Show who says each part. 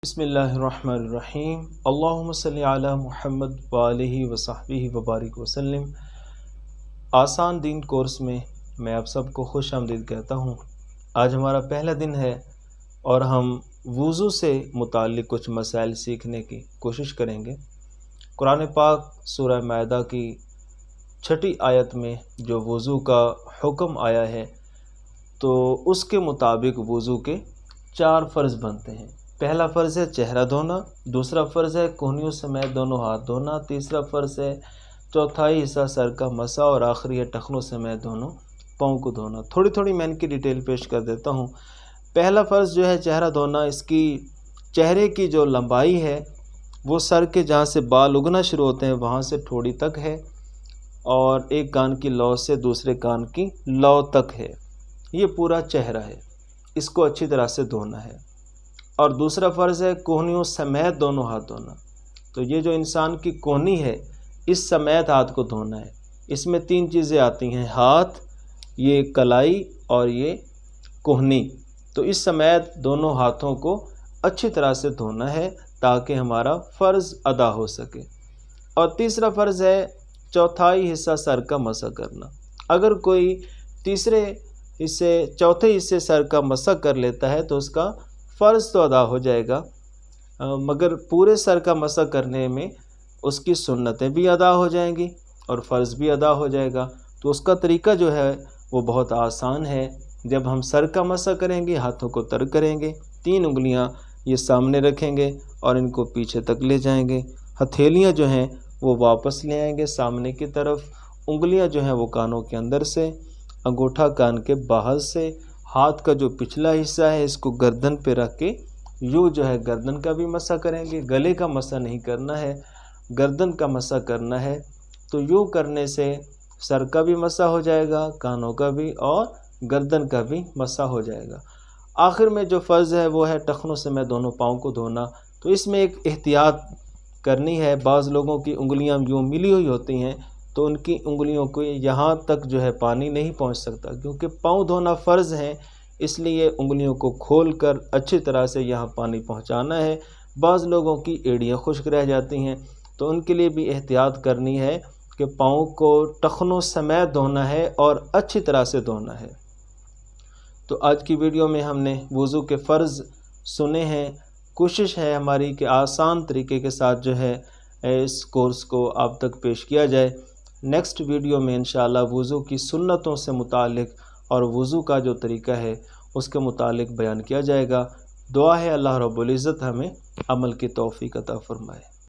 Speaker 1: بسم اللہ الرحمن الرحیم اللہم صلی علی محمد وآلہ وصحبہ وبارک وسلم۔ آسان دین کورس میں میں آپ سب کو خوش آمدید کہتا ہوں۔ آج ہمارا پہلا دن ہے اور ہم وضو سے متعلق کچھ مسائل سیکھنے کی کوشش کریں گے۔ قرآن پاک سورہ مائدہ کی 6 آیت میں جو وضو کا حکم آیا ہے تو اس کے مطابق وضو کے 4 فرض بنتے ہیں۔ پہلا فرض ہے چہرہ دھونا، دوسرا فرض ہے کہنیوں سمیت دونوں ہاتھ دھونا، تیسرا فرض ہے چوتھائی حصہ سر کا مسح اور آخری ہے ٹخنوں سمیت دونوں پاؤں کو دھونا۔ تھوڑی میں ان کی ڈیٹیل پیش کر دیتا ہوں۔ پہلا فرض جو ہے چہرہ دھونا، اس کی چہرے کی جو لمبائی ہے وہ سر کے جہاں سے بال اگنا شروع ہوتے ہیں وہاں سے ٹھوڑی تک ہے، اور ایک کان کی لو سے دوسرے کان کی لو تک ہے۔ یہ پورا چہرہ ہے، اس کو اچھی طرح سے دھونا ہے۔ اور دوسرا فرض ہے کوہنیوں سمیت دونوں ہاتھ دھونا۔ تو یہ جو انسان کی کوہنی ہے اس سمیت ہاتھ کو دھونا ہے۔ اس میں 3 چیزیں آتی ہیں، ہاتھ، یہ کلائی اور یہ کوہنی۔ تو اس سمیت دونوں ہاتھوں کو اچھی طرح سے دھونا ہے تاکہ ہمارا فرض ادا ہو سکے۔ اور تیسرا فرض ہے چوتھائی حصہ سر کا مسح کرنا۔ اگر کوئی چوتھے حصے سر کا مسح کر لیتا ہے تو اس کا فرض تو ادا ہو جائے گا، مگر پورے سر کا مسح کرنے میں اس کی سنتیں بھی ادا ہو جائیں گی اور فرض بھی ادا ہو جائے گا۔ تو اس کا طریقہ جو ہے وہ بہت آسان ہے۔ جب ہم سر کا مسح کریں گے ہاتھوں کو تر کریں گے، 3 انگلیاں یہ سامنے رکھیں گے اور ان کو پیچھے تک لے جائیں گے، ہتھیلیاں جو ہیں وہ واپس لے آئیں گے سامنے کی طرف، انگلیاں جو ہیں وہ کانوں کے اندر سے، انگوٹھا کان کے باہر سے، ہاتھ کا جو پچھلا حصہ ہے اس کو گردن پہ رکھ کے یوں جو ہے گردن کا بھی مسح کریں گے۔ گلے کا مسح نہیں کرنا ہے، گردن کا مسح کرنا ہے۔ تو یوں کرنے سے سر کا بھی مسح ہو جائے گا، کانوں کا بھی اور گردن کا بھی مسح ہو جائے گا۔ آخر میں جو فرض ہے وہ ہے ٹخنوں سمیت دونوں پاؤں کو دھونا۔ تو اس میں ایک احتیاط کرنی ہے۔ بعض لوگوں کی انگلیاں یوں ملی ہوئی ہوتی ہیں تو ان کی انگلیوں کو یہاں تک جو ہے پانی نہیں پہنچ سکتا، کیونکہ پاؤں دھونا فرض ہے، اس لیے انگلیوں کو کھول کر اچھی طرح سے یہاں پانی پہنچانا ہے۔ بعض لوگوں کی ایڑیاں خشک رہ جاتی ہیں تو ان کے لیے بھی احتیاط کرنی ہے کہ پاؤں کو ٹخنوں سمیت دھونا ہے اور اچھی طرح سے دھونا ہے۔ تو آج کی ویڈیو میں ہم نے وضو کے فرض سنے ہیں۔ کوشش ہے ہماری کہ آسان طریقے کے ساتھ جو ہے اس کورس کو آپ تک پیش کیا جائے۔ نیکسٹ ویڈیو میں انشاءاللہ وضو کی سنتوں سے متعلق اور وضو کا جو طریقہ ہے اس کے متعلق بیان کیا جائے گا۔ دعا ہے اللہ رب العزت ہمیں عمل کی توفیق عطا فرمائے۔